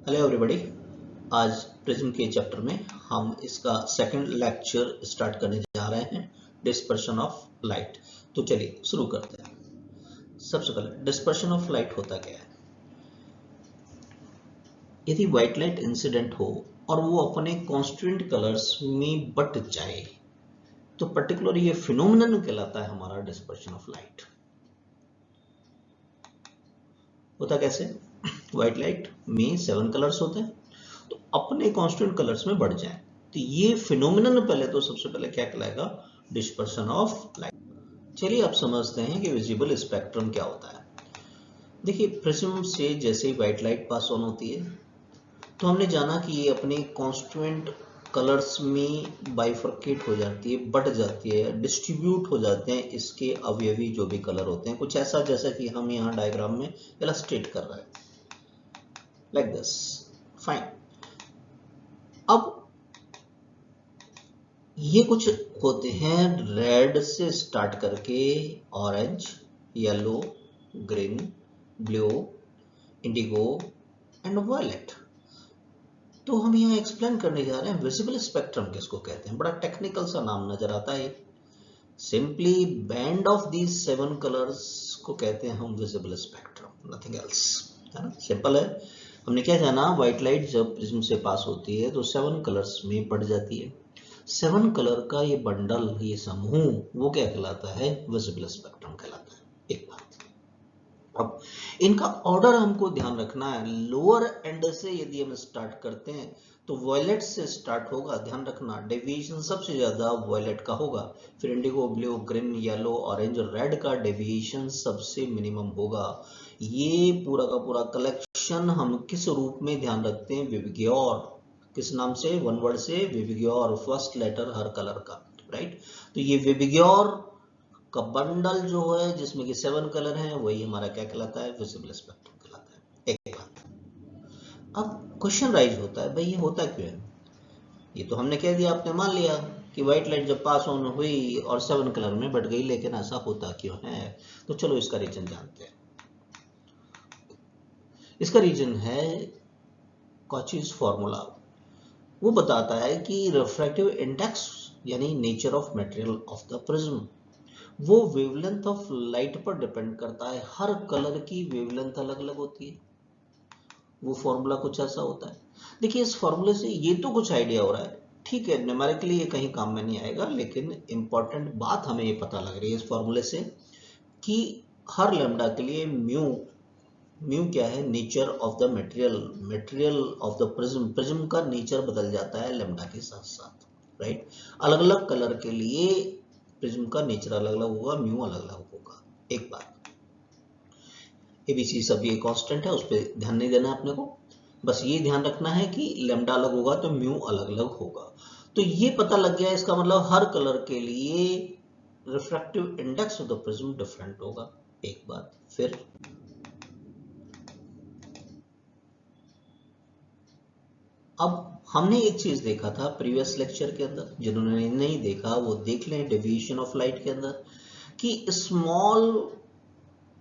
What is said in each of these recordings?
Hello everybody. आज prism के chapter में हम इसका सेकंड लेक्चर स्टार्ट करने जा रहे हैं, डिस्पर्शन ऑफ लाइट। तो चलिए शुरू करते हैं। सबसे पहले डिस्पर्शन ऑफ लाइट होता क्या है। यदि व्हाइट लाइट इंसिडेंट हो और वो अपने कॉन्स्टेंट कलर्स में बट जाए तो पर्टिकुलर ये फिनोमिनन कहलाता है हमारा डिस्पर्शन ऑफ लाइट। होता कैसे, व्हाइट लाइट में 7 कलर्स होते हैं तो अपने कांस्टेंट कलर्स में बढ़ जाए तो ये फिनोमिनन पहले तो सबसे पहले क्या कहलाएगा, डिस्पर्शन ऑफ लाइट। चलिए अब समझते हैं कि विजिबल स्पेक्ट्रम क्या होता है। देखिए प्रिज्म से जैसे ही व्हाइट लाइट पास ऑन होती है तो हमने जाना कि ये अपने कांस्टेंट कलर्स में बाइफरकेट हो जाती है, बढ़ जाती है, डिस्ट्रीब्यूट हो जाते हैं इसके अवयवी जो भी कलर होते हैं, कुछ ऐसा जैसा कि हम यहाँ डायग्राम में इलस्ट्रेट कर रहे हैं, लाइक दिस। फाइन। अब ये कुछ होते हैं रेड से स्टार्ट करके orange, yellow, green, blue, indigo and violet. तो हम यहाँ एक्सप्लेन करने जा रहे हैं विजिबल स्पेक्ट्रम किसको कहते हैं। बड़ा टेक्निकल सा नाम नजर आता है। Simply band of these 7 colours को कहते हैं हम विजिबल स्पेक्ट्रम, नथिंग एल्स, है ना। सिंपल है। हमने क्या जाना, व्हाइट लाइट जब प्रिज्म से पास होती है तो 7 कलर्स में बढ़ जाती है। 7 कलर का ये बंडल, ये समूह, वो क्या कहलाता है, विजिबल स्पेक्ट्रम कहलाता है। एक बात। अब इनका ऑर्डर हमको ध्यान रखना है। लोअर एंड से यदि हम स्टार्ट करते हैं तो वॉयलेट से स्टार्ट होगा, ध्यान रखना। डेविएशन सबसे ज्यादा वॉयलेट का होगा, फिर Indigo, blue, green, yellow, orange और रेड का डेविएशन सबसे मिनिमम होगा। ये पूरा का पूरा कलेक्शन हम किस रूप में ध्यान रखते हैं, विविग्योर। किस नाम से, वन वर्ड से, विविग्योर, फर्स्ट लेटर हर कलर का, राइट। तो ये विविग्योर का बंडल जो है जिसमें कि 7 कलर हैं, वही हमारा क्या कहलाता है, विजिबल स्पेक्ट्रम कहलाता है। एक बात। अब क्वेश्चन राइज होता है, भाई ये होता क्यों है। ये तो हमने कह दिया, आपने मान लिया कि व्हाइट लाइट जब पास ऑन हुई और 7 कलर में बढ़ गई, लेकिन ऐसा होता क्यों है। तो चलो इसका रीजन जानते हैं। इसका रीजन है कॉचीज फॉर्मूला। वो बताता है कि रिफ्रैक्टिव इंडेक्स यानी nature of material of the prism, वो वेवलेंथ ऑफ लाइट पर डिपेंड करता है। हर कलर की वेवलेंथ अलग अलग होती है। वो फॉर्मूला कुछ ऐसा होता है। देखिए इस फॉर्मूले से ये तो कुछ आइडिया हो रहा है, ठीक है, न्यूमेरिकली ये कहीं काम में नहीं आएगा, लेकिन इंपॉर्टेंट बात हमें ये पता लग रही है इस फॉर्मूले से कि हर लैम्डा के लिए म्यू, म्यू क्या है, nature of the material, material of the prism, prism का नेचर बदल जाता है लैम्डा के साथ साथ, राइट। अलग अलग कलर के लिए प्रिज्म का नेचर अलग अलग होगा, म्यू अलग अलग होगा। एक बात, एबीसी सब ये कांस्टेंट है, उस पर ध्यान नहीं देना है अपने को। बस ये ध्यान रखना है कि लैम्डा अलग होगा तो म्यू अलग अलग होगा। तो ये पता लग गया, इसका मतलब हर कलर के लिए refractive index of the prism different होगा। एक बात। फिर अब हमने एक चीज देखा था प्रीवियस लेक्चर के अंदर, जिन्होंने नहीं देखा वो देख लें, डेविएशन ऑफ लाइट के अंदर, कि स्मॉल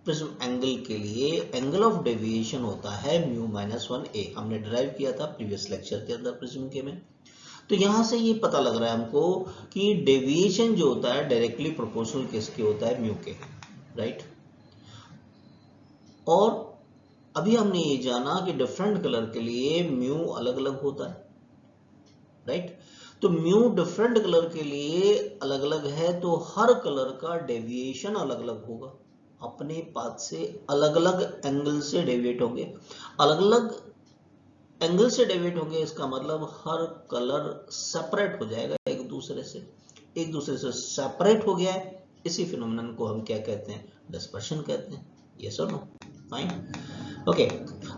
प्रिज्म एंगल के लिए एंगल ऑफ डेविएशन होता है म्यू माइनस 1a। हमने डिराइव किया था प्रीवियस लेक्चर के अंदर प्रिज्म के में। तो यहां से ये पता लग रहा है हमको कि डेविएशन जो होता है डायरेक्टली प्रोपोर्शनल किसके होता है, म्यू के, राइट। और अभी हमने ये जाना कि डिफरेंट कलर के लिए म्यू अलग अलग होता है, राइट। तो म्यू डिफरेंट कलर के लिए अलग अलग है तो हर कलर का डेविएशन अलग अलग होगा, अपने पाथ से अलग अलग एंगल से डेविएट होंगे। अलग अलग एंगल से डेविएट होंगे इसका मतलब हर कलर सेपरेट हो जाएगा एक दूसरे से, एक दूसरे से सेपरेट हो गया है। इसी फिनोमेनन को हम क्या कहते हैं, डिस्पर्शन कहते हैं। यस और नो, फाइन, ओके।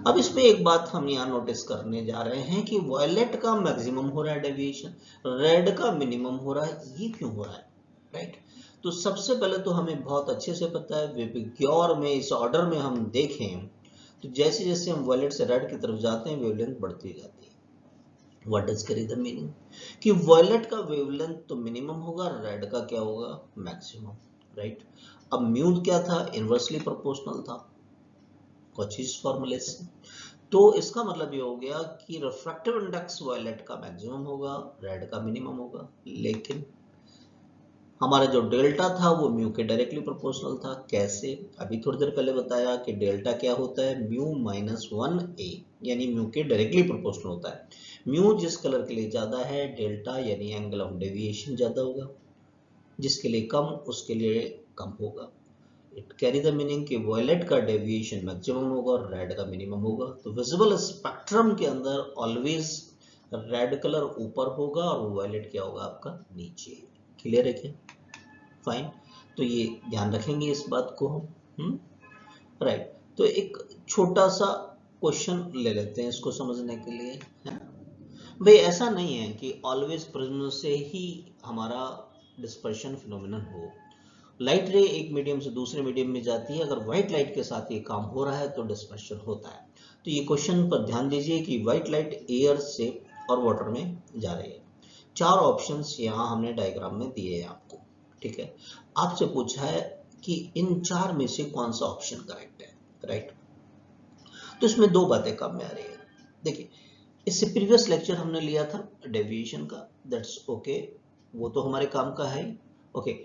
अब इसमें एक बात हम यहाँ नोटिस करने जा रहे हैं कि वॉयलेट का मैक्सिमम हो रहा है डेविएशन, रेड का मिनिमम हो रहा है। ये क्यों हो रहा है, राइट। तो सबसे पहले तो हमें बहुत अच्छे से पता है, विविग्योर में इस ऑर्डर में हम देखें तो जैसे जैसे हम वॉयलेट से रेड की तरफ जाते हैं वेवलेंथ बढ़ती जाती है। What does carry the meaning कि वॉयलेट का वेवलेंथ तो मिनिमम होगा, रेड का क्या होगा, मैक्सिमम, राइट। अब म्यू क्या था, इनवर्सली प्रोपोर्शनल था कॉचीज फॉर्मूले से। तो इसका मतलब ये हो गया कि रिफ्रैक्टिव इंडेक्स वायलेट का मैक्सिमम होगा, रेड का मिनिमम होगा, लेकिन हमारा जो डेल्टा था वो म्यू के डायरेक्टली प्रोपोर्शनल था। कैसे? अभी थोड़ी देर पहले बताया कि डेल्टा क्या होता है, म्यू माइनस 1a, यानी म्यू के डायरेक्टली प्रोपोर्शनल होता है। म्यू जिस कलर के लिए ज्यादा है, डेल्टा यानी एंगल ऑफ डेविएशन ज्यादा होगा, जिसके लिए कम उसके लिए कम होगा। इट कैरी द मीनिंग कि वॉयलेट का डेविएशन मैक्सिमम होगा और रेड का मिनिमम होगा। तो विजिबल स्पेक्ट्रम के अंदर ऑलवेज रेड कलर ऊपर होगा और वॉयलेट क्या होगा आपका नीचे। क्लियर है क्या? फाइन। तो ये ध्यान रखेंगे इस बात को हम। राइट। तो एक छोटा सा क्वेश्चन ले लेते हैं इसको समझने के लिए, है ना भाई। ऐसा नहीं है कि ऑलवेज प्रिज्म से ही हमारा डिस्पर्शन फिनोमिनन हो। लाइट रे एक मीडियम से दूसरे मीडियम में जाती है, अगर व्हाइट लाइट के साथ ये काम हो रहा है तो डिस्पर्शन होता है। तो ये क्वेश्चन पर ध्यान दीजिए कि व्हाइट लाइट एयर से और वाटर में जा रही है। 4 ऑप्शंस यहाँ हमने डायग्राम में दिए हैं आपको, ठीक है। आपसे पूछा है कि इन 4 में से कौन सा ऑप्शन करेक्ट है, राइट। तो इसमें 2 बातें काम में आ रही है। देखिए, इससे प्रीवियस लेक्चर हमने लिया था डेविएशन का, दैट्स ओके, वो तो हमारे काम का है, ओके।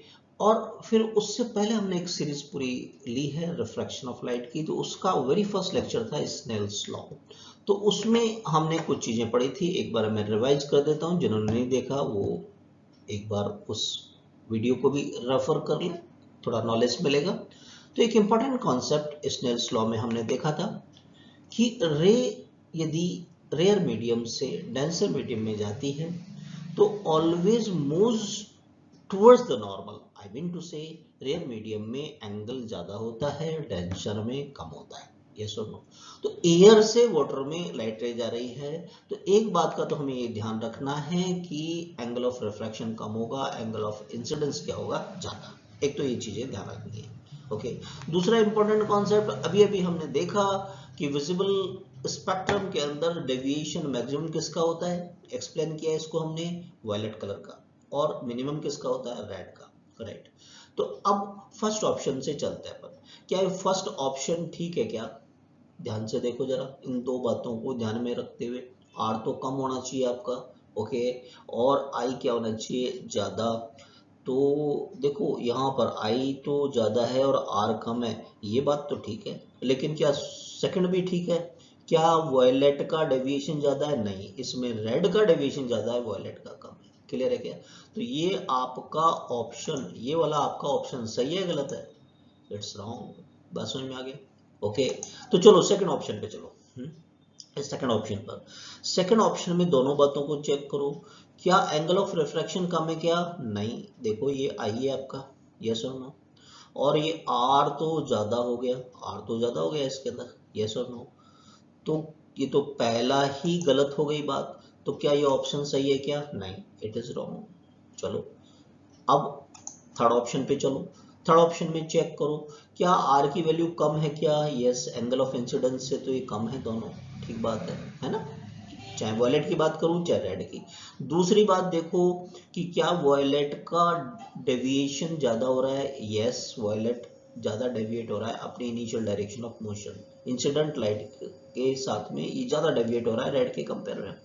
और फिर उससे पहले हमने एक सीरीज पूरी ली है रिफ्रैक्शन ऑफ लाइट की, तो उसका वेरी फर्स्ट लेक्चर था स्नेल्स लॉ। तो उसमें हमने कुछ चीजें पढ़ी थी, एक बार मैं रिवाइज कर देता हूं, जिन्होंने नहीं देखा वो एक बार उस वीडियो को भी रेफर कर ले, थोड़ा नॉलेज मिलेगा। तो एक इंपॉर्टेंट कॉन्सेप्ट स्नेल्स लॉ में हमने देखा था कि रे यदि रेयर मीडियम से डेंसर मीडियम में जाती है तो always moves towards the normal. I mean to say rarer medium में एंगल ज्यादा होता है, डेंसर में कम होता है। यस और नो? तो एयर से वाटर में लाइट रे जा रही है, तो एक बात का तो हमें ये ध्यान रखना है कि एंगल ऑफ रिफ्रैक्शन कम होगा, एंगल ऑफ इंसिडेंस क्या होगा, ज्यादा। एक तो ये चीजें ध्यान रखनी है, ओके। दूसरा इंपॉर्टेंट कॉन्सेप्ट अभी अभी हमने देखा कि विजिबल स्पेक्ट्रम के अंदर डेविएशन मैक्सिमम किसका होता है, एक्सप्लेन किया इसको हमने, वायलेट कलर का, और मिनिमम किसका होता है, रेड का, राइट। तो अब फर्स्ट ऑप्शन से चलते हैं अपन। क्या ये फर्स्ट ऑप्शन ठीक है क्या? ध्यान से देखो जरा इन 2 बातों को ध्यान में रखते हुए। आर तो कम होना चाहिए आपका, ओके, और आई क्या होना चाहिए, ज्यादा। तो देखो यहाँ पर आई तो ज्यादा है और आर कम है, ये बात तो ठीक है, लेकिन क्या सेकंड भी ठीक है? क्या वॉयलेट का डेविएशन ज्यादा है? नहीं, इसमें रेड का डेविएशन ज्यादा है, वॉयलेट का कम है। क्लियर है क्या? तो ये आपका ऑप्शन, ये वाला आपका ऑप्शन सही है गलत है? It's wrong. बात समझ में आ गया? ओके। तो चलो सेकंड ऑप्शन पे चलो। सेकंड ऑप्शन पर, सेकंड ऑप्शन में दोनों बातों को चेक करो। क्या एंगल ऑफ रिफ्रैक्शन कम है क्या? नहीं, देखो ये आई है आपका, यस और नो। और ये आर तो ज्यादा हो गया, आर तो ज्यादा हो गया इसके अंदर, यस और नो। तो ये तो पहला ही गलत हो गई बात। तो क्या ये ऑप्शन सही है क्या? नहीं, इट इज रॉन्ग। चलो अब थर्ड ऑप्शन पे चलो। थर्ड ऑप्शन में चेक करो, क्या आर की वैल्यू कम है क्या? यस, एंगल ऑफ इंसिडेंस से तो ये कम है दोनों, ठीक बात है ना? चाहे वॉयलेट की बात करूं चाहे रेड की। दूसरी बात देखो कि क्या वॉयलेट का डेविएशन ज्यादा हो रहा है? यस, वॉयलेट ज्यादा डेविएट हो रहा है अपनी initial direction of motion, incident light के साथ में ये ज्यादा डेविएट हो रहा है रेड के कंपेयर में,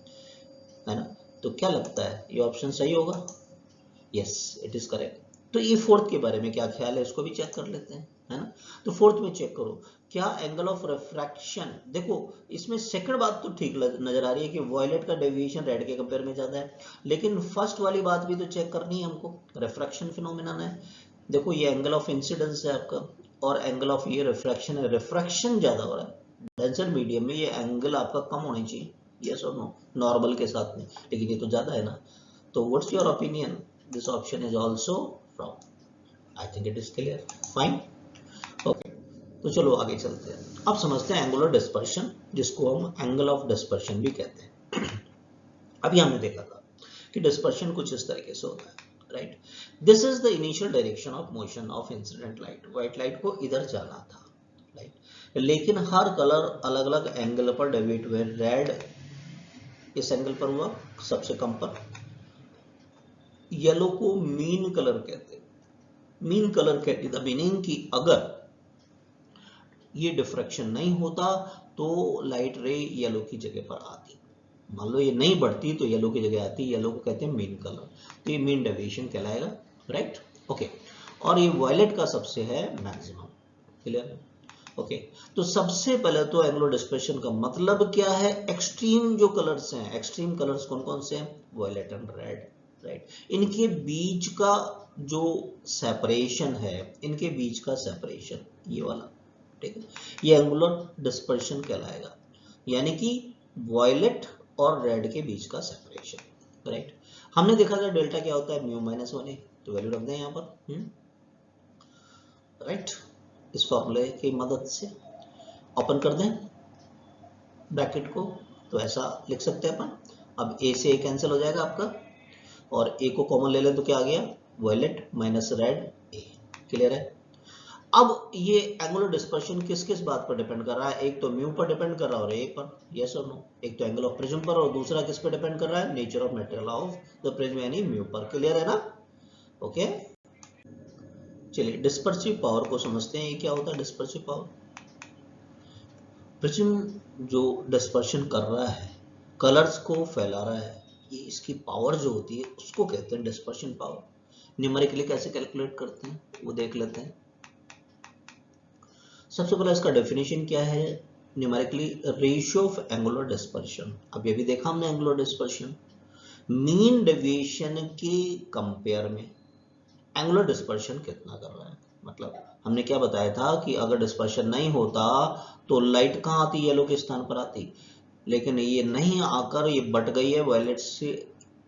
है ना? तो क्या लगता है ये ऑप्शन सही होगा? Yes, it is correct. तो ये फोर्थ के बारे में क्या ख्याल है, इसको भी चेक कर लेते हैं, है ना? तो फोर्थ में चेक करो, क्या एंगल ऑफ रिफ्रैक्शन, देखो इसमें सेकंड बात तो ठीक नजर आ रही है कि वॉयलेट का डेविएशन रेड के कंपेयर में ज्यादा है, लेकिन फर्स्ट वाली बात भी तो चेक करनी है हमको, रिफ्रैक्शन फिनोमेनन है। देखो ये एंगल ऑफ इंसिडेंस है आपका, और एंगल ऑफ ये रिफ्रैक्शन है, रिफ्रैक्शन ज्यादा हो रहा है डेंसर मीडियम में, ये एंगल आपका कम होनी चाहिए, यस और नो, नॉर्मल के साथ में, लेकिन ये तो ज्यादा है ना। तो what's your opinion? This option is also wrong. I think it is clear. Fine. Okay. तो चलो आगे चलते हैं। अब समझते हैं एंगुलर डिस्पर्शन, जिसको हम एंगल ऑफ डिस्पर्शन भी कहते हैं। अभी हमने देखा था कि डिस्पर्शन कुछ इस तरीके से होता है, right. This is the initial direction of motion of incident light. White light को इधर जाना था, राइट, लेकिन हर कलर अलग अलग एंगल पर डेविएट हुए। रेड इस एंगल पर हुआ सबसे कम पर, येलो को मीन कलर कहते हैं। मीन कलर कहते द मीनिंग कि अगर ये डिफ्रैक्शन नहीं होता तो लाइट रे येलो की जगह पर आती। मान लो ये नहीं बढ़ती तो येलो की जगह आती, येलो को कहते हैं मीन कलर, तो ये मीन डेविएशन कहलाएगा, राइट। ओके, और ये वायलेट का सबसे है मैक्सिमम, क्लियर। ओके, तो सबसे पहले तो एंगुलर डिस्पर्शन का मतलब क्या है, एक्सट्रीम जो कलर्स हैं, एक्सट्रीम कलर्स कौन कौन से हैं, वायलेट एंड रेड, राइट। इनके बीच का जो सेपरेशन है, इनके बीच का सेपरेशन ये वाला, ठीक है, ये एंगुलर डिस्पर्शन कहलाएगा, यानी कि वायलेट और रेड के बीच का सेपरेशन, राइट। हमने देखा था डेल्टा क्या होता है, म्यू माइनस 1a, तो वैल्यू रख दें यहाँ पर, राइट। इस फॉर्मूले की मदद से ओपन कर दें ब्रैकेट को, तो ऐसा लिख सकते हैं अपन। अब ए से ए कैंसिल हो जाएगा आपका, और ए को कॉमन ले लें तो क्या आ गया, वायलेट माइनस रेड ए, क्लियर है। अब ये एंगुलर डिस्पर्शन किस किस बात पर डिपेंड कर रहा है, एक तो म्यू पर डिपेंड कर रहा है और ए पर, यस और नो। एक तो एंगल ऑफ प्रिज्म पर और दूसरा किस पर डिपेंड कर रहा है, nature of material of the prism यानी म्यू पर, क्लियर है ना। ओके, चलिए डिस्पर्सिव पावर को समझते हैं, ये क्या होता है डिस्पर्सिव पावर। प्रिज्म जो डिस्पर्शन कर रहा है, कलर्स को फैला रहा है, ये इसकी पावर जो होती है उसको कहते हैं डिस्पर्शन पावर। न्यूमेरिकली कैसे कैलकुलेट करते हैं वो देख लेते हैं। सबसे पहले इसका डेफिनेशन क्या है, numerically ratio of angular dispersion. अब ये भी देखा हमने एंगुलर डिस्पर्शन, मीन डेविएशन के कंपेयर में एंगुलर डिस्पर्शन कितना कर रहा है। मतलब हमने क्या बताया था कि अगर डिस्पर्शन नहीं होता तो लाइट कहाँ आती, येलो के स्थान पर आती, लेकिन ये नहीं आकर ये बट गई है वायलेट से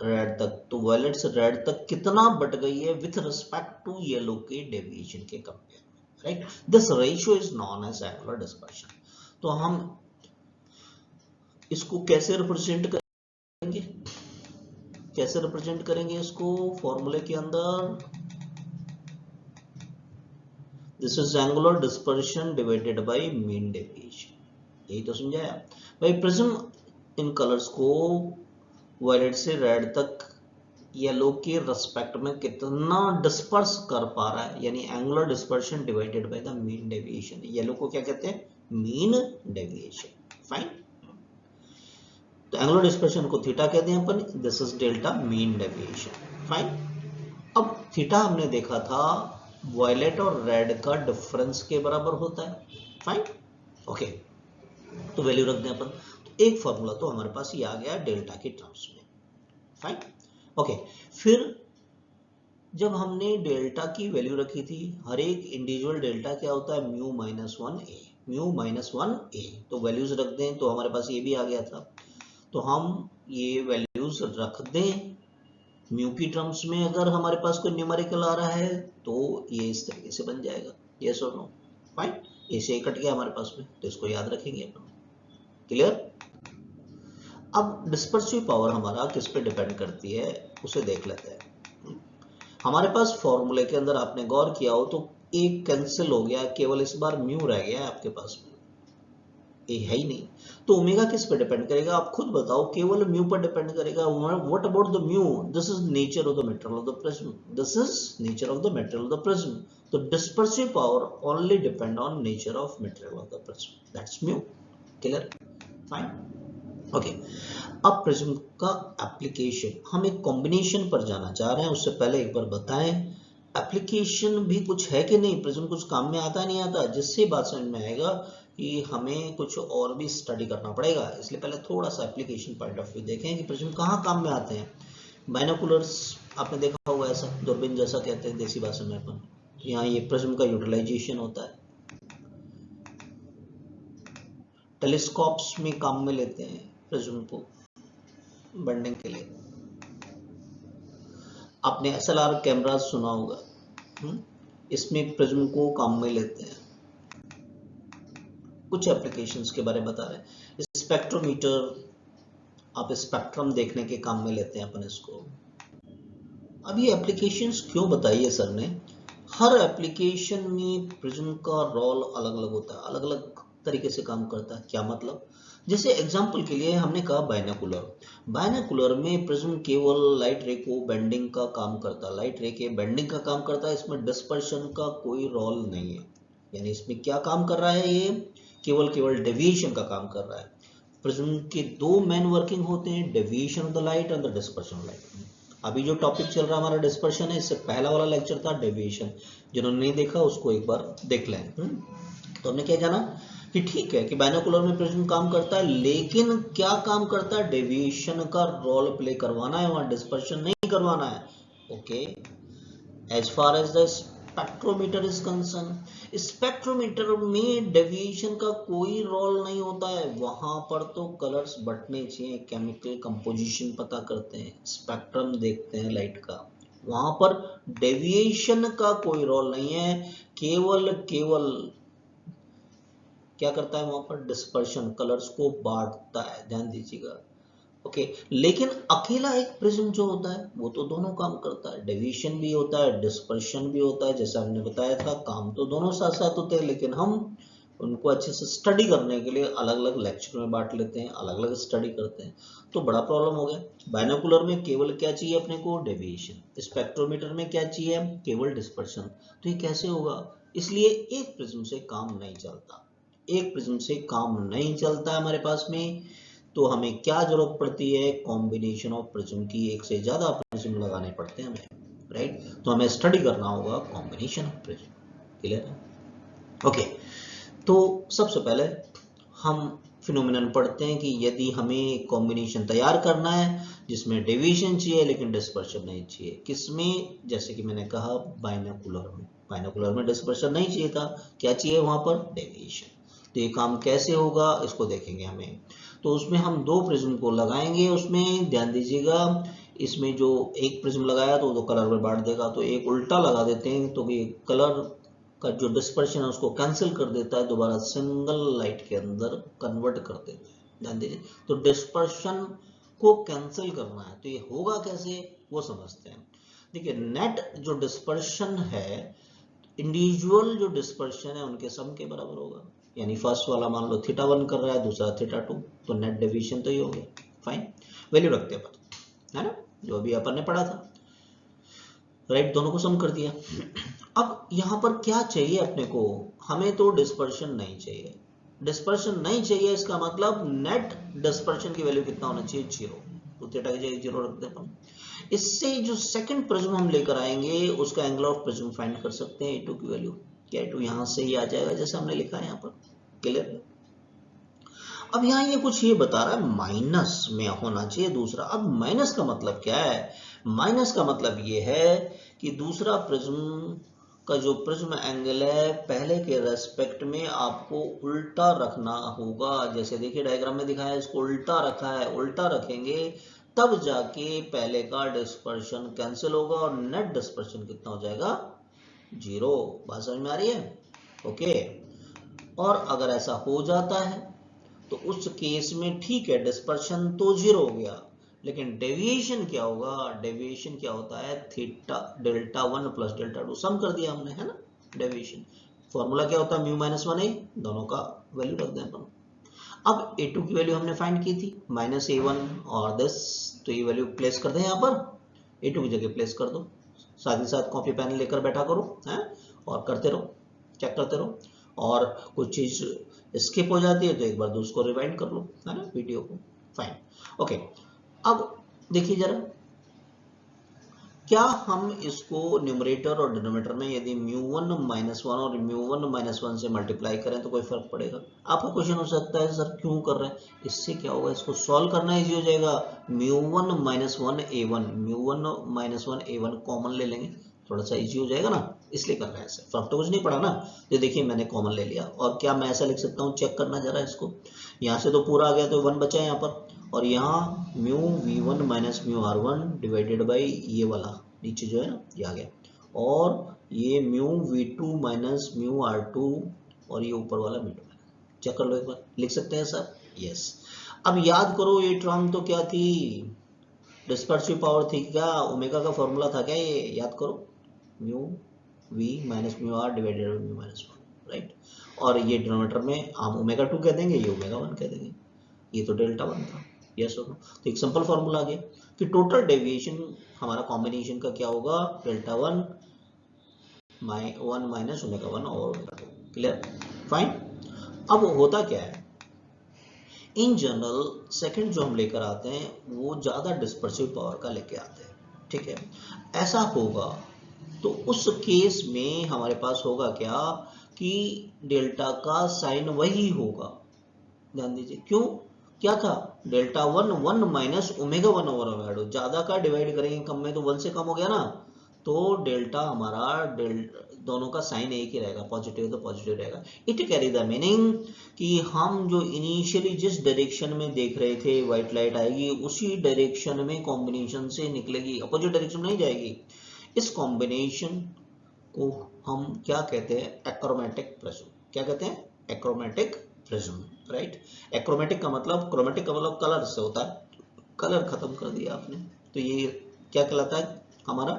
रेड तक, तो वायलेट से रेड तक कितना बट गई है विथ रिस्पेक्ट टू येलो के डेविएशन के compare, right. This ratio is known as angular dispersion. तो हम इसको कैसे रिप्रेजेंट करेंगे, कैसे रिप्रेजेंट करेंगे इसको फॉर्मूले के अंदर, this is angular dispersion divided by mean deviation, यही तो समझाया भाई। प्रिज्म इन कलर्स को वायलेट से रेड तक येलो के रिस्पेक्ट में कितना डिस्पर्स कर पा रहा है, यानी angular dispersion divided by the mean deviation. Yellow को क्या कहते हैं, मीन डेविएशन, फाइन। तो एंगुलर डिस्पर्शन को थीटा कहते हैं अपन, this is delta mean deviation, fine. अब थीटा हमने देखा था वायलेट और रेड का डिफरेंस के बराबर होता है, फाइन। ओके, तो वैल्यू रख दें अपन, तो एक फॉर्मूला तो हमारे पास ये आ गया डेल्टा के टर्म्स में, फाइन। ओके, फिर जब हमने डेल्टा की वैल्यू रखी थी, हर एक इंडिविजुअल डेल्टा क्या होता है, mu minus 1a, mu minus 1a, तो वैल्यूज रख दें, तो हमारे पास ये भी आ गया था। तो हम ये वैल्यूज रख दें म्यू की टर्म्स में, अगर हमारे पास कोई न्यूमेरिकल आ रहा है तो ये इस तरीके से बन जाएगा, यस और नो, फाइन। ए से कट गया हमारे पास में, तो इसको याद रखेंगे अपन, क्लियर। अब डिस्पर्सिव पावर हमारा किस पे डिपेंड करती है उसे देख लेते हैं। हमारे पास फॉर्मूले के अंदर आपने गौर किया हो तो एक कैंसिल हो गया, केवल इस बार म्यू रह गया है आपके पास में, ये है ही नहीं। तो ओमेगा किस पे डिपेंड करेगा, आप खुद बताओ, केवल म्यू पर डिपेंड करेगा। What about the mu, this is nature of the material of the prism, this is nature of the material of the prism. तो dispersive power only depend on nature of material of the prism, that's mu, clear, fine. Okay, अब prism का application, हम एक combination पर जाना चाह रहे हैं, उससे पहले एक बार बताएं एप्लीकेशन भी कुछ है कि नहीं, प्रिज्म कुछ काम में आता नहीं आता, जिससे बात समझ में आएगा कि हमें कुछ और भी स्टडी करना पड़ेगा। इसलिए पहले थोड़ा सा एप्लीकेशन पॉइंट ऑफ व्यू देखें कि प्रिज्म कहाँ काम में आते हैं। बाइनोकुलर्स आपने देखा होगा, ऐसा दूरबीन जैसा कहते हैं देसी भाषा में अपन, यहाँ ये प्रिज्म का यूटिलाइजेशन होता है। टेलीस्कोप्स में काम में लेते हैं प्रिज्म को बढ़ने के लिए। आपने SLR कैमरा सुना होगा, इसमें प्रिज्म को काम में लेते हैं। कुछ एप्लीकेशंस के बारे में बता रहे हैं, स्पेक्ट्रोमीटर, आप स्पेक्ट्रम देखने के काम में लेते हैं अपन इसको। अब ये एप्लीकेशंस क्यों बताई है सर ने, हर एप्लीकेशन में प्रिज्म का रोल अलग अलग होता है, अलग अलग तरीके से काम करता है। क्या मतलब, जैसे एग्जांपल के लिए हमने कहा बाइनोकुलर, बाइनोकुलर में प्रिज्म केवल लाइट रे को बेंडिंग का काम करता है, लाइट रे के बेंडिंग का काम करता है, इसमें डिस्पर्शन का कोई रोल नहीं है। यानी इसमें क्या काम कर रहा है ये, केवल डेविएशन का काम कर रहा है। प्रिज्म के दो मेन वर्किंग होते हैं, deviation of the light and the dispersion of light. अभी जो टॉपिक चल रहा है हमारा डिस्पर्शन है, इससे पहला वाला लेक्चर था डेविएशन, जिन्होंने नहीं देखा उसको एक बार देख लें। तो हमने क्या जाना कि ठीक है कि बाइनोकुलर में प्रिज्म काम करता है, लेकिन क्या काम करता है, डेविएशन का रोल प्ले करवाना है, वहां डिस्पर्शन नहीं करवाना है। Okay, as far as the spectrometer is concerned, spectrometer में डेविएशन का कोई रोल नहीं होता है, वहां पर तो कलर्स बटने चाहिए, केमिकल कंपोजिशन पता करते हैं, स्पेक्ट्रम देखते हैं लाइट का, वहां पर डेविएशन का कोई रोल नहीं है, केवल क्या करता है वहां पर, डिस्पर्शन, कलर्स को बांटता है, ध्यान दीजिएगा। ओके, लेकिन अकेला एक प्रिज्म जो होता है वो तो दोनों काम करता है, डेविएशन भी होता है, डिस्पर्शन भी होता है, जैसा हमने बताया था, काम तो दोनों साथ साथ होते हैं, लेकिन हम उनको अच्छे से स्टडी करने के लिए अलग अलग लेक्चर में बांट लेते हैं, अलग अलग स्टडी करते हैं, तो बड़ा प्रॉब्लम हो गया। बाइनोकुलर में केवल क्या चाहिए अपने को, डेविएशन, स्पेक्ट्रोमीटर में क्या चाहिए, केवल डिस्पर्शन। तो ये कैसे होगा, इसलिए एक प्रिज्म से काम नहीं चलता, एक प्रिज्म से काम नहीं चलता है हमारे पास में। तो हमें क्या जरूरत पड़ती है, कॉम्बिनेशन ऑफ प्रिज्म की, एक से ज्यादा प्रिज्म लगाने पड़ते हैं हमें, राइट। तो हमें स्टडी करना होगा कॉम्बिनेशन ऑफ प्रिज्म, क्लियर है। ओके, तो सबसे पहले हम फिनोमिनन पढ़ते हैं कि यदि हमें कॉम्बिनेशन तैयार करना है जिसमें डेविएशन चाहिए लेकिन डिस्पर्शन नहीं चाहिए, किसमें, जैसे कि मैंने कहा बाइनोकुलर में डिस्पर्शन नहीं चाहिए था, क्या चाहिए वहां पर, डेविएशन। तो ये काम कैसे होगा इसको देखेंगे हमें। तो उसमें हम दो प्रिज्म को लगाएंगे, उसमें ध्यान दीजिएगा, इसमें जो एक प्रिज्म लगाया तो दो कलर में बांट देगा, तो एक उल्टा लगा देते हैं तो ये कलर का जो डिस्पर्शन है उसको कैंसिल कर देता है, दोबारा सिंगल लाइट के अंदर कन्वर्ट कर देता है, ध्यान दीजिए। तो डिस्पर्शन को कैंसिल करना है, तो ये होगा कैसे वो समझते हैं। देखिए, नेट जो डिस्पर्शन है, इंडिविजुअल जो डिस्पर्शन है उनके सम के बराबर होगा, यानी फर्स्ट वाला मान लो θ1 कर रहा है, दूसरा θ2, तो नेट डेविएशन तो ये हो गया, फाइन, वैल्यू रखते हैं अपन, है ना, जो अभी अपन ने पढ़ा था, राइट, दोनों को सम कर दिया। अब यहां पर क्या चाहिए अपने को, हमें तो डिस्पर्शन नहीं चाहिए, डिस्पर्शन नहीं चाहिए, इसका मतलब नेट डिस्पर्शन की वैल्यू कितना होना चाहिए, 0, तो थीटा की जगह 0 रख दे अपन। इससे जो सेकंड प्रिज्म हम लेकर आएंगे उसका एंगल ऑफ प्रिज्म फाइंड कर सकते हैं, A2 की वैल्यू, क्या A2 यहां से ही आ जाएगा जैसे हमने लिखा है यहाँ पर, क्लियर। अब यहाँ ये कुछ ये बता रहा है माइनस में होना चाहिए दूसरा। अब माइनस का मतलब क्या है, माइनस का मतलब ये है कि दूसरा प्रिज्म का जो प्रिज्म एंगल है पहले के रेस्पेक्ट में आपको उल्टा रखना होगा, जैसे देखिए डायग्राम में दिखाया है, इसको उल्टा रखा है, उल्टा रखेंगे तब जाके पहले का डिस्पर्शन कैंसिल होगा और नेट डिस्पर्शन कितना हो जाएगा, 0। बात समझ में आ रही है, ओके। और अगर ऐसा हो जाता है तो उस केस में ठीक है, डिस्पर्शन तो 0 हो गया, लेकिन डेविएशन क्या होगा, डेविएशन क्या होता है, थीटा δ1 प्लस δ2, सम कर दिया हमने, है ना, डेविएशन फॉर्मूला क्या होता है, μ-1a, दोनों का वैल्यू रख दें अपन। अब A2 की वैल्यू हमने फाइंड की थी -a1 और दिस, तो ये वैल्यू प्लेस कर दें यहाँ पर, A2 की जगह प्लेस कर दो, साथ ही साथ कॉपी पेन लेकर बैठा करो, हैं, और करते रहो, चेक करते रहो, और कुछ चीज स्किप हो जाती है तो एक बार दूसरो रिवाइंड कर लो, है ना, वीडियो को, फाइन, ओके। अब देखिए जरा, क्या हम इसको न्यूमरेटर और डिनोमिनेटर में यदि μ1 -1 और μ1 -1 से मल्टीप्लाई करें तो कोई फर्क पड़ेगा, आपका क्वेश्चन हो सकता है सर क्यों कर रहे हैं, इससे क्या होगा, इसको सॉल्व करना इजी हो जाएगा, μ1 -1a1, μ1 -1a1 कॉमन ले लेंगे, थोड़ा सा इजी हो जाएगा ना, इसलिए कर रहे हैं, ऐसे फर्क तो कुछ नहीं पड़ा ना। ये देखिए मैंने कॉमन ले लिया, और क्या मैं ऐसा लिख सकता हूँ, चेक करना जरा इसको, यहाँ से तो पूरा आ गया तो 1 बचा है यहाँ पर, और यहाँ μv1 minus μr1 divided by ये वाला नीचे जो है ना ये आ गया, और ये μv2 माइनस μr2 और ये ऊपर वाला μ2, चेक कर लो एक बार, लिख सकते हैं सर, यस। अब याद करो ये टर्म तो क्या थी, डिस्पर्सिव पावर थी क्या, ओमेगा का फॉर्मूला था क्या, ये याद करो, μv minus μr divided by μ minus 1, right, और ये डिनोमिनेटर में हम ω2 कह देंगे, ये ω1 कह देंगे, ये तो δ1 था, यस हो, तो एक सिंपल फॉर्मूला आ गया कि टोटल डेविएशन हमारा कॉम्बिनेशन का क्या होगा, δ1 1 माइनस ω1 और ω2, क्लियर, फाइन। अब होता क्या है, इन जनरल सेकंड जो हम लेकर आते हैं वो ज्यादा डिस्पर्सिव पावर का लेके आते हैं, ठीक है। ऐसा होगा तो उस केस में हमारे पास होगा क्या कि डेल्टा का साइन वही होगा, ध्यान दीजिए क्यों, क्या था delta one one minus omega one over omega two, ज्यादा का डिवाइड करेंगे कम में तो वन से कम हो गया ना, तो डेल्टा हमारा दोनों का साइन एक ही रहेगा, पॉजिटिव तो पॉजिटिव रहेगा। इट कैरी द मीनिंग कि हम जो इनिशियली जिस डायरेक्शन में देख रहे थे व्हाइट लाइट आएगी उसी डायरेक्शन में कॉम्बिनेशन से निकलेगी, अपोजिट डायरेक्शन में नहीं जाएगी। इस कॉम्बिनेशन को हम क्या कहते हैं, एक्रोमेटिक प्रिज्म। क्या कहते हैं, एक्रोमेटिक प्रिज्म, राइट। एक्रोमेटिक का मतलब, क्रोमेटिक का मतलब कलर से होता है, कलर खत्म कर दिया आपने, तो ये क्या कहलाता है हमारा,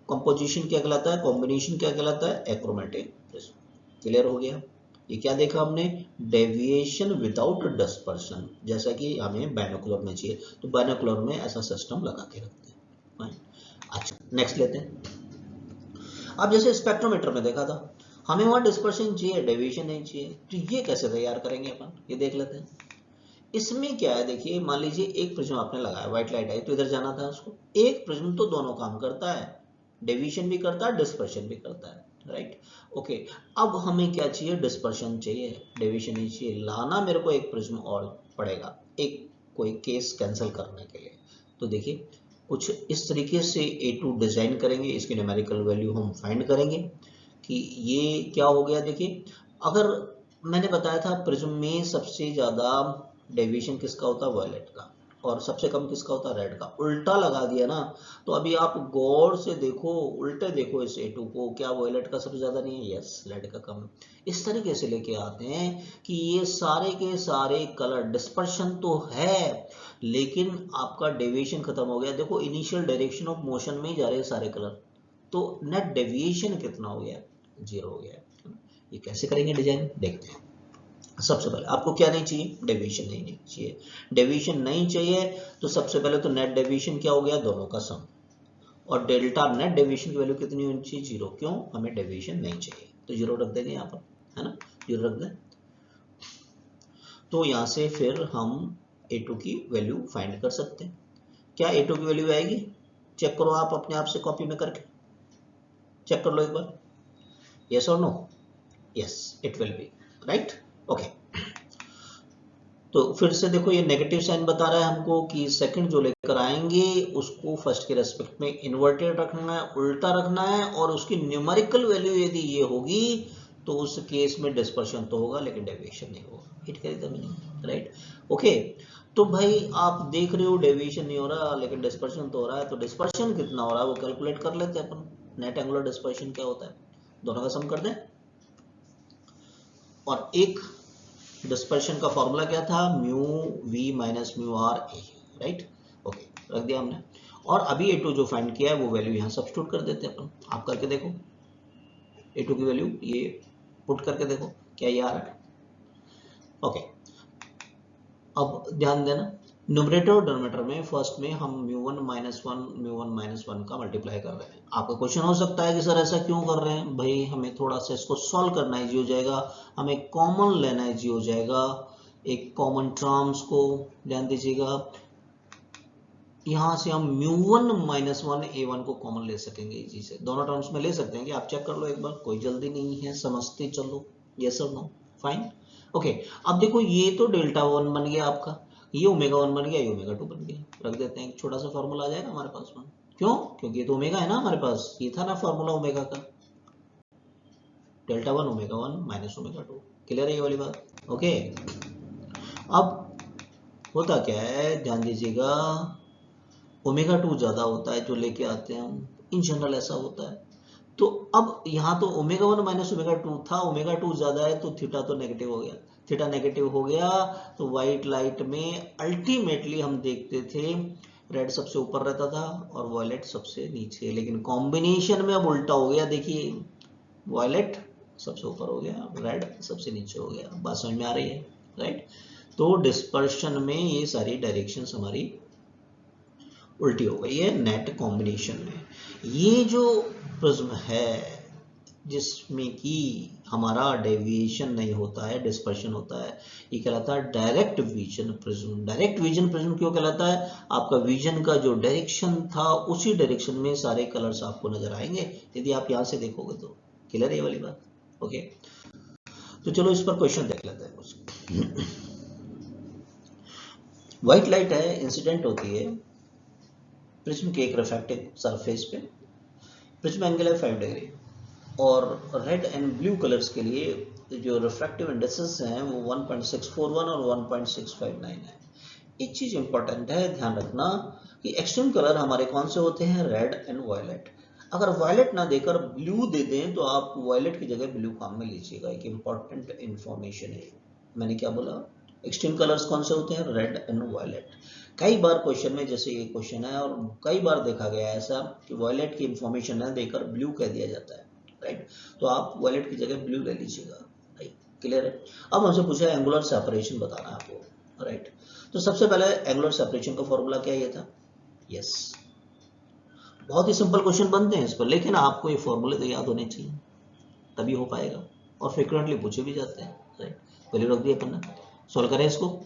कंपोजिशन क्या कहलाता है, कॉम्बिनेशन क्या कहलाता है, एक्रोमेटिक प्रिज्म। क्लियर हो गया। ये क्या देखा हमने, डेविएशन विदाउट डिस्पर्शन, जैसा कि हमें बाइनोकुलर में चाहिए, तो बाइनोकुलर में ऐसा सिस्टम लगा के रखते हैं। अच्छा नेक्स्ट लेते हैं। अब जैसे स्पेक्ट्रोमीटर में देखा था, हमें वहां डिस्पर्शन चाहिए, डेविएशन नहीं चाहिए, तो ये कैसे तैयार करेंगे अपन, ये देख लेते हैं। इसमें क्या है, देखिए मान लीजिए एक प्रिज्म आपने लगाया, व्हाइट लाइट आई तो इधर जाना था उसको, एक प्रिज्म तो दोनों काम करता है, डेविएशन भी करता है डिस्पर्शन भी करता है, राइट। ओके, अब हमें क्या चाहिए, डिस्पर्शन चाहिए, डेविएशन नहीं चाहिए, लाना मेरे को एक प्रिज्म और पड़ेगा, एक कोई केस कैंसिल करने के लिए। तो देखिए कुछ इस तरीके से A2 डिजाइन करेंगे, इसकी न्यूमेरिकल वैल्यू हम फाइंड करेंगे कि ये क्या हो गया। देखिए अगर मैंने बताया था प्रिज्म में सबसे ज्यादा डेविएशन किसका होता है, वायलेट का, और सबसे कम किसका होता है, रेड का, उल्टा लगा दिया ना, तो अभी आप गौर से देखो, उल्टे देखो इस A2 को, क्या वायलेट का सबसे ज्यादा नहीं है, यस रेड का कम। इस तरीके से लेके आते हैं कि ये सारे के सारे कलर डिस्पर्शन तो है लेकिन आपका डेविएशन खत्म हो गया। देखो इनिशियल डायरेक्शन ऑफ मोशन में ही जा रहे हैं सारे कलर, तो नेट डेविएशन कितना हो गया, जीरो हो गया। ये कैसे करेंगे डिजाइन, देखते हैं। सबसे पहले आपको क्या नहीं चाहिए, डेविएशन नहीं चाहिए। डेविएशन नहीं चाहिए तो सबसे पहले तो नेट डेविएशन क्या हो गया, दोनों का सम, और डेल्टा नेट डेविएशन की वैल्यू कितनी होनी चाहिए, जीरो। क्यों, हमें डेविएशन नहीं चाहिए, तो जीरो रख देंगे यहाँ पर, है ना, जीरो रख दें। तो यहाँ से फिर हम A2 की वैल्यू फाइंड कर सकते हैं। क्या A2 की वैल्यू आएगी, चेक करो आप अपने आप से कॉपी में करके, चेक कर लो एक बार, यस और no, yes it will be right. Okay, तो फिर से देखो ये नेगेटिव साइन बता रहा है हमको कि सेकंड जो लेकर आएंगे उसको फर्स्ट के रेस्पेक्ट में इन्वर्टेड रखना है, उल्टा रखना है, और उसकी न्यूमेरिकल वैल्यू यदि ये होगी तो उस केस में डिस्पर्शन तो होगा लेकिन डेविएशन नहीं होगा। It carry the meaning, right. Okay, तो भाई आप देख रहे हो डेविएशन नहीं हो रहा लेकिन डिस्पर्शन तो हो रहा है, तो डिस्पर्शन कितना हो रहा है वो कैलकुलेट कर लेते हैं अपन। नेट एंगुलर डिस्पर्शन क्या होता है, दोनों का सम कर दें, और एक डिस्पर्शन का फॉर्मूला क्या था, mu v minus mu r a, right. Okay, रख दिया हमने, और अभी A2 जो फाइंड किया है वो वैल्यू यहाँ सब्स्टिट्यूट कर देते हैं अपन। आप करके देखो A2 की वैल्यू ये पुट करके देखो क्या ये आ रहा है। ओके, अब ध्यान देना, न्यूमरेटर और डिनोमिनेटर में फर्स्ट में हम μ1 माइनस वन का मल्टीप्लाई कर रहे हैं। आपका क्वेश्चन हो सकता है कि सर ऐसा क्यों कर रहे हैं, भाई हमें थोड़ा सा इसको सॉल्व करना इजी हो जाएगा, हमें कॉमन लेना इजी हो जाएगा, एक कॉमन टर्म्स को ध्यान दीजिएगा, यहाँ से हम μ1 माइनस वन A1 को कॉमन ले सकेंगे इजी से, दोनों टर्म्स में ले सकते हैं कि आप चेक कर लो एक बार, कोई जल्दी नहीं है, समझते चलो, यस और नो, फाइन। ओके, अब देखो ये तो डेल्टा वन बन गया आपका, ये ओमेगा वन बन गया, ये ओमेगा टू बन गया, रख देते हैं, एक छोटा सा फॉर्मूला आ जाएगा हमारे पास में। क्यों, क्योंकि ये तो ओमेगा है ना हमारे पास, ये था ना फॉर्मूला ओमेगा का, delta one omega one minus omega two. Clear है ये वाली बात। ओके, अब होता क्या है ध्यान दीजिएगा, ओमेगा टू ज्यादा होता है जो लेके आते हैं हम, इन जनरल ऐसा होता है। तो अब यहाँ तो omega one minus omega two था, ओमेगा टू ज्यादा है तो थीटा तो नेगेटिव हो गया, थीटा नेगेटिव हो गया तो व्हाइट लाइट में अल्टीमेटली हम देखते थे रेड सबसे ऊपर रहता था और वायलेट सबसे नीचे, लेकिन कॉम्बिनेशन में अब उल्टा हो गया। देखिए वायलेट सबसे ऊपर हो गया, रेड सबसे नीचे हो गया, बात समझ में आ रही है, राइट। तो डिस्पर्शन में ये सारी डायरेक्शंस हमारी उल्टी हो गई है नेट कॉम्बिनेशन में। ये जो प्रिज्म है जिसमें कि हमारा डेविएशन नहीं होता है, डिस्पर्शन होता है, ये कहलाता है direct vision prism. Direct vision prism क्यों कहलाता है? आपका विजन का जो डायरेक्शन था उसी डायरेक्शन में सारे कलर्स आपको नजर आएंगे यदि आप यहां से देखोगे तो। क्लियर है ये वाली बात? ओके, तो चलो इस पर क्वेश्चन देख लेते हैं कुछ। व्हाइट लाइट है, इंसिडेंट होती है प्रिज्म के एक रिफ्रैक्टिव सरफेस पे, प्रिज्म एंगल है 5 डिग्री, और रेड एंड ब्लू कलर्स के लिए जो रिफ्रैक्टिव इंडेक्सेस हैं वो 1.641 और 1.659 है। एक चीज इंपॉर्टेंट है, ध्यान रखना कि एक्सट्रीम कलर हमारे कौन से होते हैं? Red and violet. अगर वायलेट ना देकर ब्लू दे दें तो आप वायलेट की जगह ब्लू काम में लीजिएगा। एक इंपॉर्टेंट इंफॉर्मेशन है। मैंने क्या बोला? एक्सट्रीम कलर्स कौन से होते हैं? Red and violet. कई बार क्वेश्चन में, जैसे ये क्वेश्चन है और कई बार देखा गया है ऐसा कि वायलेट की इंफॉर्मेशन न देकर ब्लू कह दिया जाता है, राइट? तो आप वायलेट की जगह ब्लू ले लीजिएगा, राइट? क्लियर है? अब हमसे पूछा है एंगुलर सेपरेशन बताना है आपको, राइट? तो सबसे पहले एंगुलर सेपरेशन का फॉर्मूला क्या ये था? यस, बहुत ही सिंपल क्वेश्चन बनते हैं इस पर, लेकिन आपको ये फॉर्मूले तो याद होने चाहिए, तभी हो पाएगा, और फ्रिक्वेंटली पूछे भी जाते हैं, राइट? वैल्यू रख दिया अपन ने, सॉल्व करें इसको।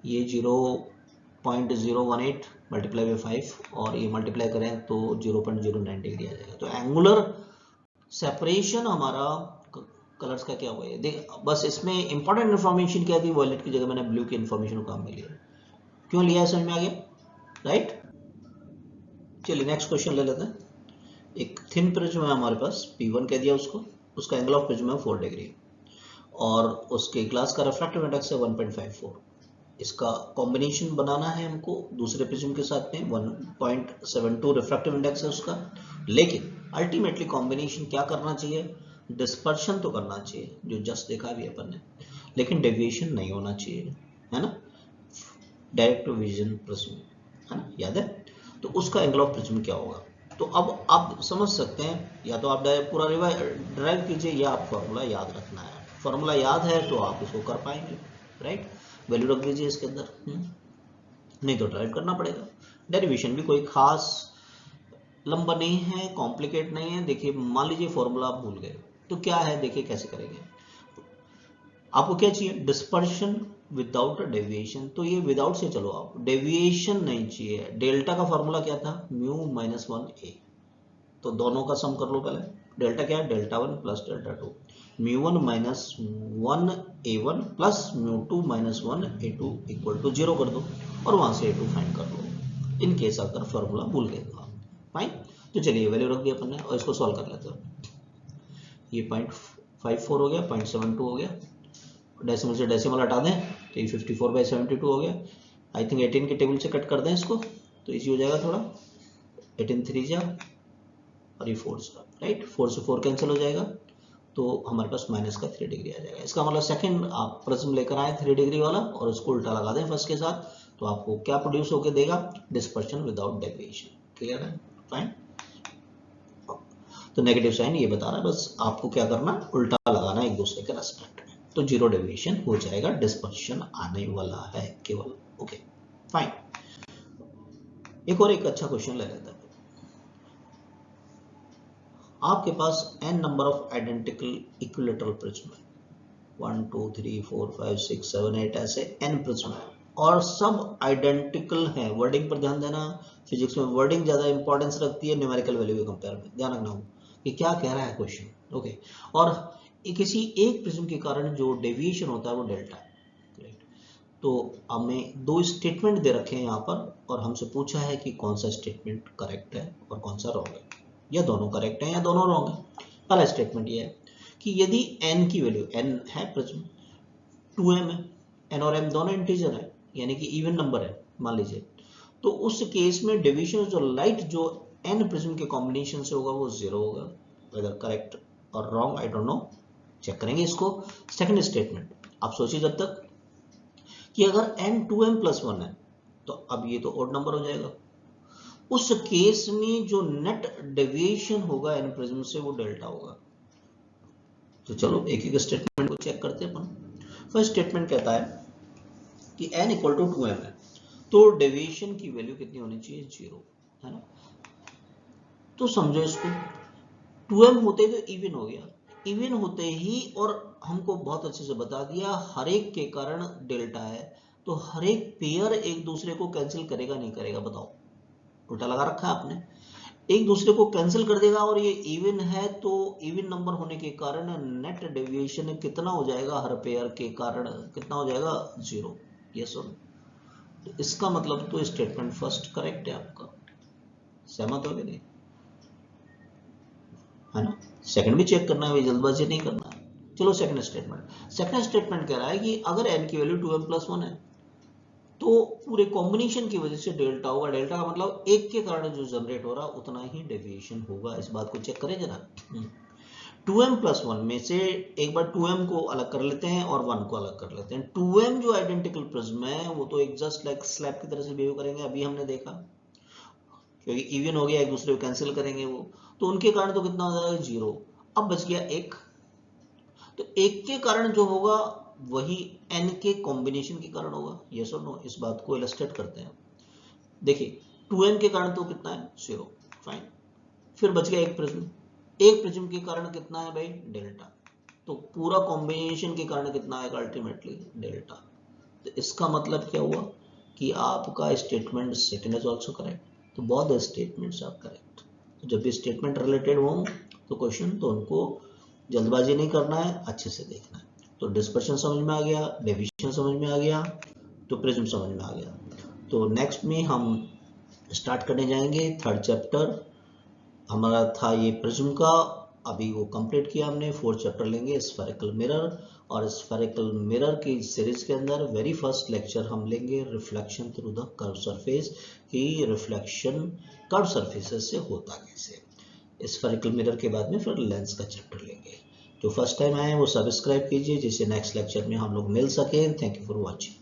ये 0.018 मल्टीप्लाई बाई 5 और ये मल्टीप्लाई करें तो 0.09 डिग्री आ जाएगा। तो एंगुलर सेपरेशन हमारा कलर्स का क्या हुआ है देख, बस इसमें इंपॉर्टेंट इन्फॉर्मेशन क्या थी? वॉलेट की जगह मैंने ब्लू की इन्फॉर्मेशन को काम में लिया। क्यों लिया है समझ में आ गया, राइट? चलिए नेक्स्ट क्वेश्चन ले लेते हैं। एक थिन प्रिज्म है हमारे पास, P1 कह दिया उसको, उसका एंगल ऑफ प्रिज्म है 4 डिग्री और उसके ग्लास का रिफ्रैक्टिव इंडेक्स है 1.54। इसका कॉम्बिनेशन बनाना है हमको दूसरे प्रिज्म के साथ में, 1.72 रिफ्रैक्टिव इंडेक्स है उसका, लेकिन अल्टीमेटली कॉम्बिनेशन क्या करना चाहिए? डिस्पर्शन तो करना चाहिए, जो जस्ट देखा भी अपन ने, लेकिन डेविएशन नहीं होना चाहिए, है ना? डायरेक्ट विजन प्रिज्म, है ना, याद है? तो उसका एंगल ऑफ प्रिज्म क्या होगा? तो अब आप समझ सकते हैं, या तो आप पूरा ड्राइव कीजिए या आप फॉर्मूला याद रखना है। फॉर्मूला याद है तो आप इसको कर पाएंगे, राइट? वैल्यू रख दीजिए इसके अंदर, नहीं तो ड्राइव करना पड़ेगा। डेरिवेशन भी कोई खास लंबा नहीं है, कॉम्प्लिकेट नहीं है। देखिए मान लीजिए फॉर्मूला आप भूल गए तो क्या है, देखिए कैसे करेंगे। आपको क्या चाहिए? Dispersion without deviation. तो ये विदाउट से चलो, आप डेविएशन नहीं चाहिए। डेल्टा का फॉर्मूला क्या था? म्यू माइनस 1 ए। तो दोनों का सम कर लो पहले। डेल्टा क्या है? Delta 1 plus delta 2, mu 1 minus 1 A1 plus mu 2 minus 1 A2 equal to 0 कर दो और वहां से A2 फाइंड कर लो, इन केस अगर फॉर्मूला भूल गए तो आप। फाइन, तो चलिए वैल्यू रख दिया अपन ने और इसको सॉल्व कर लेते हैं। ये 0.54 हो गया, 0.72 हो गया, डेसिमल से डेसिमल हटा दें तो ये 54/72 हो गया। आई थिंक 18 के टेबल से कट कर दें इसको तो इजी हो जाएगा थोड़ा। 18 3 जा और ये 4 जा, राइट? 4 से 4 कैंसिल हो जाएगा तो हमारे पास माइनस का 3 डिग्री आ जाएगा। इसका मतलब सेकंड आप प्रिज्म लेकर आए 3 डिग्री वाला और उसको उल्टा लगा दें फर्स्ट के साथ, तो आपको क्या प्रोड्यूस होकर देगा? Dispersion without deviation. क्लियर है? फाइन। तो नेगेटिव साइन ये बता रहा है, बस आपको क्या करना, उल्टा लगाना एक दूसरे के रेस्पेक्ट में, तो जीरो डेविएशन हो जाएगा, डिस्पर्शन आने वाला है केवल। Okay fine. एक और एक अच्छा क्वेश्चन ले लेते हैं। आपके पास n number of identical equilateral prism है, 1 2 3 4 5 6 7 8 ऐसे n प्रिज्म है और सब आइडेंटिकल हैं। वर्डिंग पर ध्यान देना, फिजिक्स में वर्डिंग ज्यादा इंपॉर्टेंस रखती है न्यूमेरिकल वैल्यू के कंपेयर में। ध्यान रखना कि क्या कह रहा है क्वेश्चन। ओके, और किसी एक प्रिज्म के कारण जो डेविएशन होता है वो डेल्टा है, राइट? तो हमें दो स्टेटमेंट दे रखे हैं यहाँ पर और हमसे पूछा है कि कौन सा स्टेटमेंट करेक्ट है और कौन सा रॉन्ग है, या दोनों करेक्ट है या दोनों रॉन्ग है। पहला स्टेटमेंट ये है कि यदि n की वैल्यू, n है प्रिज्म, 2m है, n और m दोनों इंटीजर है यानी कि इवन नंबर है मान लीजिए, तो उस केस में डेविएशन जो लाइट जो n प्रिज्म के कॉम्बिनेशन से होगा वो 0 होगा। वेदर करेक्ट और wrong I don't know, check करेंगे इसको। सेकंड स्टेटमेंट आप सोचिए जब तक कि अगर n 2m प्लस 1 है तो अब ये तो ऑड नंबर हो जाएगा। उस केस में जो नेट डेविएशन होगा n प्रिज्म से वो डेल्टा होगा। तो चलो एक एक स्टेटमेंट को चेक करते हैं अपन। फर्स्ट स्टेटमेंट कहता है कि n इक्वल टू 2m है तो डेविएशन की वैल्यू कितनी होनी चाहिए? 0, है ना? तो समझो इसको, 2m होते ही तो इवन हो गया, इवन होते ही, और हमको बहुत अच्छे से बता दिया हर एक के कारण डेल्टा है, तो हर एक पेयर एक दूसरे को कैंसिल करेगा नहीं करेगा, बताओ, उल्टा लगा रखा है आपने, एक दूसरे को कैंसिल कर देगा, और ये इवन है तो इवन नंबर होने के कारण नेट डेविएशन कितना हो जाएगा, हर पेयर के कारण कितना हो जाएगा, 0। यस और तो इसका मतलब तो स्टेटमेंट फर्स्ट करेक्ट है आपका, सहमत हो कि नहीं, है ना। सेकंड भी चेक करना है, जल्दबाजी नहीं करना है। चलो सेकंड स्टेटमेंट कह रहा है कि अगर n की वैल्यू 2m+1 है तो पूरे कॉम्बिनेशन की वजह से डेल्टा होगा, डेल्टा का मतलब एक के कारण जो जनरेट हो रहा उतना ही डेविएशन होगा, इस बात को चेक करें जरा। 2m+1 में से एक बार 2m को अलग कर लेते हैं और 1 को अलग कर लेते हैं। 2m जो आइडेंटिकल प्रिज्म है वो तो एक जस्ट लाइक स्लैब की तरह से बिहेव करेंगे, अभी हमने देखा, क्योंकि इवन हो गया, एक दूसरे को कैंसिल करेंगे वो, तो उनके कारण तो कितना हो जाएगा, 0। अब बच गया एक, तो एक के कारण जो होगा वही n के कॉम्बिनेशन के कारण होगा, यस और नो, इस बात को इलस्ट्रेट करते हैं। देखिए 2n के कारण तो कितना है, 0, फाइन। फिर बच गया एक प्रिज्म के कारण कितना है भाई, डेल्टा, तो पूरा कॉम्बिनेशन के कारण कितना आएगा अल्टीमेटली, डेल्टा। तो इसका मतलब क्या हुआ कि आपका statement second is also correct, तो both the statements are correct. तो जब भी स्टेटमेंट रिलेटेड हो तो क्वेश्चन, तो उनको जल्दबाजी नहीं करना है, अच्छे से देखना है। तो डिस्पर्शन समझ में आ गया, डेविएशन समझ में आ गया, तो प्रिज्म समझ में आ गया। तो नेक्स्ट में हम स्टार्ट करने जाएंगे थर्ड चैप्टर, हमारा था ये प्रिज्म का, अभी वो कंप्लीट किया हमने। फोर्थ चैप्टर लेंगे स्फेरिकल मिरर, और स्फेरिकल मिरर की सीरीज के अंदर वेरी फर्स्ट लेक्चर हम लेंगे reflection through the curve surface, कि रिफ्लेक्शन कर्व सरफेसेस से होता कैसे। स्फेरिकल मिरर के बाद में फिर लेंस का चैप्टर लेंगे। जो फर्स्ट टाइम आए वो सब्सक्राइब कीजिए जिससे नेक्स्ट लेक्चर में हम लोग मिल सकें। Thank you for watching.